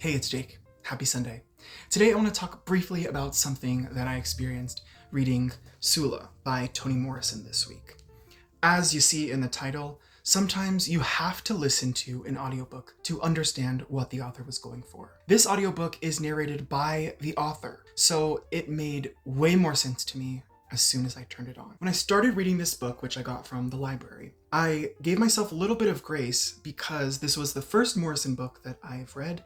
Hey, it's Jake. Happy Sunday. Today I want to talk briefly about something that I experienced reading Sula by Toni Morrison this week. As you see in the title, sometimes you have to listen to an audiobook to understand what the author was going for. This audiobook is narrated by the author, so it made way more sense to me as soon as I turned it on. When I started reading this book, which I got from the library, I gave myself a little bit of grace because this was the first Morrison book that I've read,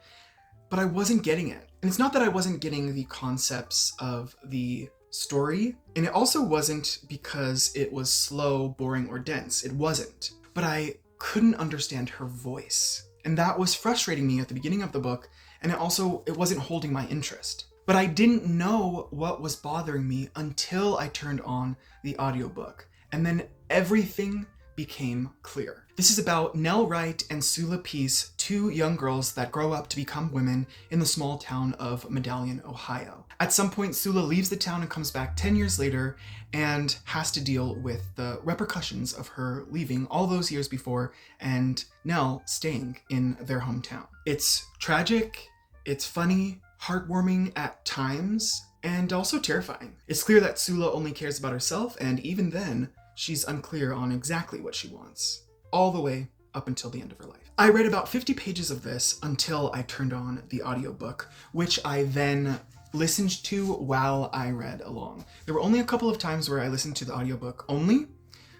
but I wasn't getting it. And it's not that I wasn't getting the concepts of the story, and it also wasn't because it was slow, boring, or dense. It wasn't. But I couldn't understand her voice. And that was frustrating me at the beginning of the book, and it wasn't holding my interest. But I didn't know what was bothering me until I turned on the audiobook, and then everything became clear. This is about Nell Wright and Sula Peace, two young girls that grow up to become women in the small town of Medallion, Ohio. At some point, Sula leaves the town and comes back 10 years later and has to deal with the repercussions of her leaving all those years before and Nell staying in their hometown. It's tragic, it's funny, heartwarming at times, and also terrifying. It's clear that Sula only cares about herself, and even then, she's unclear on exactly what she wants, all the way up until the end of her life. I read about 50 pages of this until I turned on the audiobook, which I then listened to while I read along. There were only a couple of times where I listened to the audiobook only,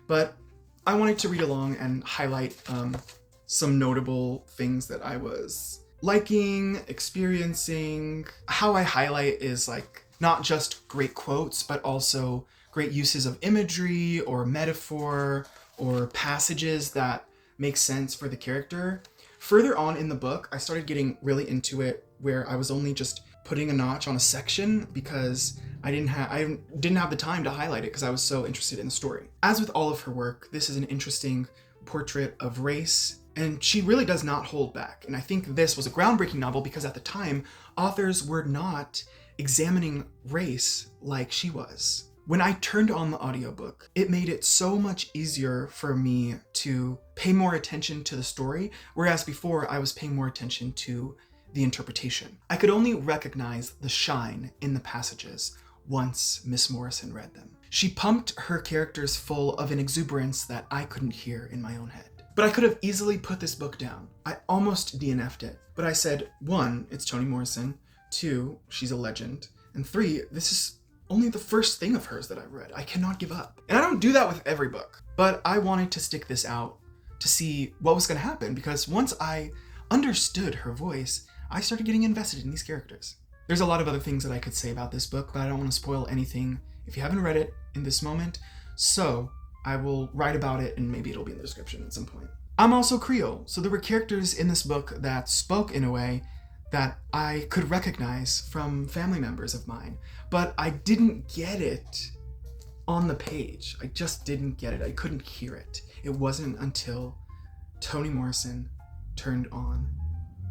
but I wanted to read along and highlight some notable things that I was liking, experiencing. How I highlight is not just great quotes, but also great uses of imagery or metaphor or passages that make sense for the character. Further on in the book, I started getting really into it where I was only just putting a notch on a section because I didn't have the time to highlight it because I was so interested in the story. As with all of her work, this is an interesting portrait of race, and she really does not hold back. And I think this was a groundbreaking novel because at the time, authors were not examining race like she was. When I turned on the audiobook, it made it so much easier for me to pay more attention to the story, whereas before I was paying more attention to the interpretation. I could only recognize the shine in the passages once Miss Morrison read them. She pumped her characters full of an exuberance that I couldn't hear in my own head. But I could have easily put this book down. I almost DNF'd it, but I said, 1, it's Toni Morrison, 2, she's a legend, and 3, this is only the first thing of hers that I've read. I cannot give up. And I don't do that with every book, but I wanted to stick this out to see what was going to happen because once I understood her voice, I started getting invested in these characters. There's a lot of other things that I could say about this book, but I don't want to spoil anything if you haven't read it in this moment, so I will write about it and maybe it'll be in the description at some point. I'm also Creole, so there were characters in this book that spoke in a way that I could recognize from family members of mine, but I didn't get it on the page. I just didn't get it. I couldn't hear it. It wasn't until Toni Morrison turned on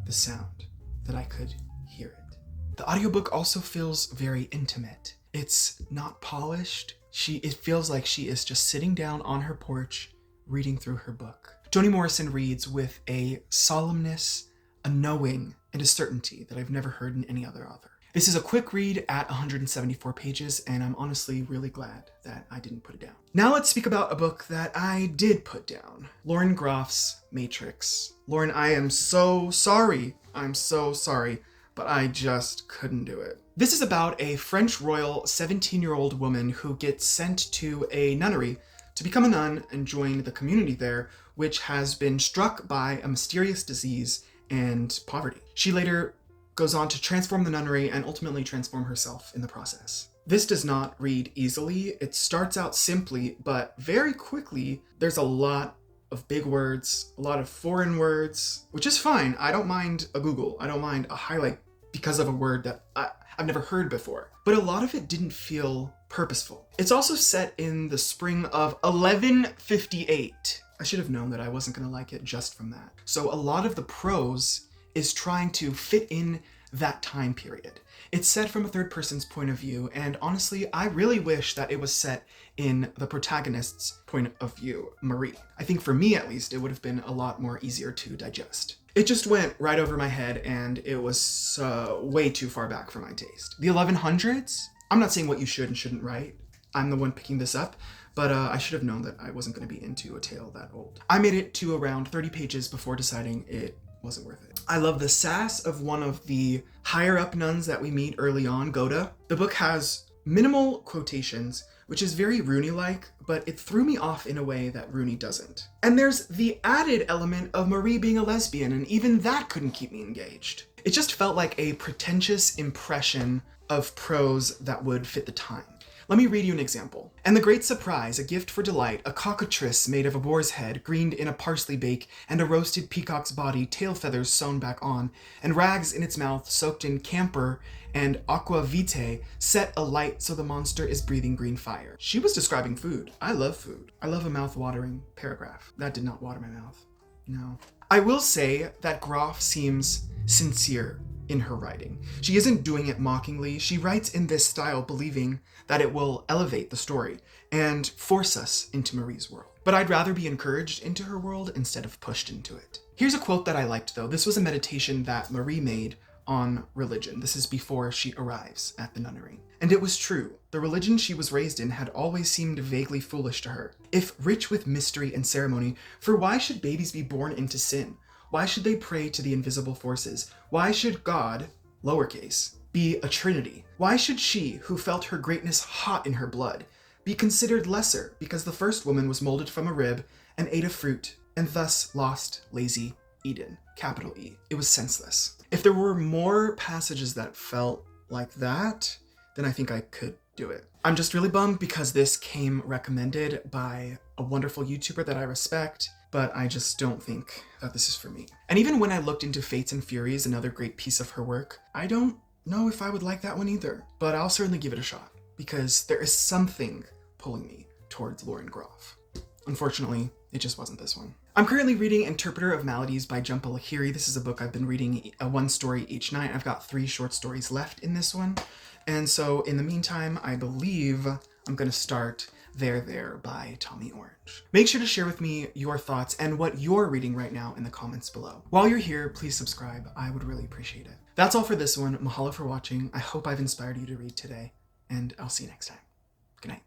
the sound that I could hear it. The audiobook also feels very intimate. It's not polished. It feels like she is just sitting down on her porch reading through her book. Toni Morrison reads with a solemnness, a knowing, and a certainty that I've never heard in any other author. This is a quick read at 174 pages, and I'm honestly really glad that I didn't put it down. Now let's speak about a book that I did put down. Lauren Groff's Matrix. Lauren, I am so sorry. I'm so sorry, but I just couldn't do it. This is about a French royal 17-year-old woman who gets sent to a nunnery to become a nun and join the community there, which has been struck by a mysterious disease and poverty. She later goes on to transform the nunnery and ultimately transform herself in the process. This does not read easily. It starts out simply, but very quickly, there's a lot of big words, a lot of foreign words, which is fine. I don't mind a Google. I don't mind a highlight because of a word that I've never heard before. But a lot of it didn't feel purposeful. It's also set in the spring of 1158. I should have known that I wasn't gonna like it just from that. So a lot of the prose is trying to fit in that time period. It's set from a third person's point of view, and honestly, I really wish that it was set in the protagonist's point of view, Marie. I think for me at least, it would have been a lot more easier to digest. It just went right over my head, and it was way too far back for my taste. The 1100s? I'm not saying what you should and shouldn't write. I'm the one picking this up, but I should have known that I wasn't going to be into a tale that old. I made it to around 30 pages before deciding it wasn't worth it. I love the sass of one of the higher up nuns that we meet early on, Goda. The book has minimal quotations, which is very Rooney-like, but it threw me off in a way that Rooney doesn't. And there's the added element of Marie being a lesbian, and even that couldn't keep me engaged. It just felt like a pretentious impression of prose that would fit the time. Let me read you an example. And the great surprise, a gift for delight, a cockatrice made of a boar's head, greened in a parsley bake, and a roasted peacock's body, tail feathers sewn back on, and rags in its mouth soaked in camphor and aqua vitae, set alight so the monster is breathing green fire. She was describing food. I love food. I love a mouth-watering paragraph. That did not water my mouth. No. I will say that Groff seems sincere in her writing. She isn't doing it mockingly. She writes in this style believing that it will elevate the story and force us into Marie's world. But I'd rather be encouraged into her world instead of pushed into it. Here's a quote that I liked though. This was a meditation that Marie made on religion. This is before she arrives at the nunnery. And it was true. The religion she was raised in had always seemed vaguely foolish to her. If rich with mystery and ceremony, for why should babies be born into sin? Why should they pray to the invisible forces? Why should God, lowercase, be a trinity? Why should she, who felt her greatness hot in her blood, be considered lesser because the first woman was molded from a rib and ate of fruit, and thus lost lazy Eden, capital E? It was senseless. If there were more passages that felt like that, then I think I could do it. I'm just really bummed because this came recommended by a wonderful YouTuber that I respect, but I just don't think that this is for me. And even when I looked into Fates and Furies, another great piece of her work, I don't know if I would like that one either, but I'll certainly give it a shot because there is something pulling me towards Lauren Groff. Unfortunately, it just wasn't this one. I'm currently reading Interpreter of Maladies by Jhumpa Lahiri. This is a book I've been reading one story each night. I've got 3 short stories left in this one. And so in the meantime, I believe I'm gonna start There by Tommy Orange. Make sure to share with me your thoughts and what you're reading right now in the comments below. While you're here, please subscribe. I would really appreciate it. That's all for this one. Mahalo for watching. I hope I've inspired you to read today, and I'll see you next time. Good night.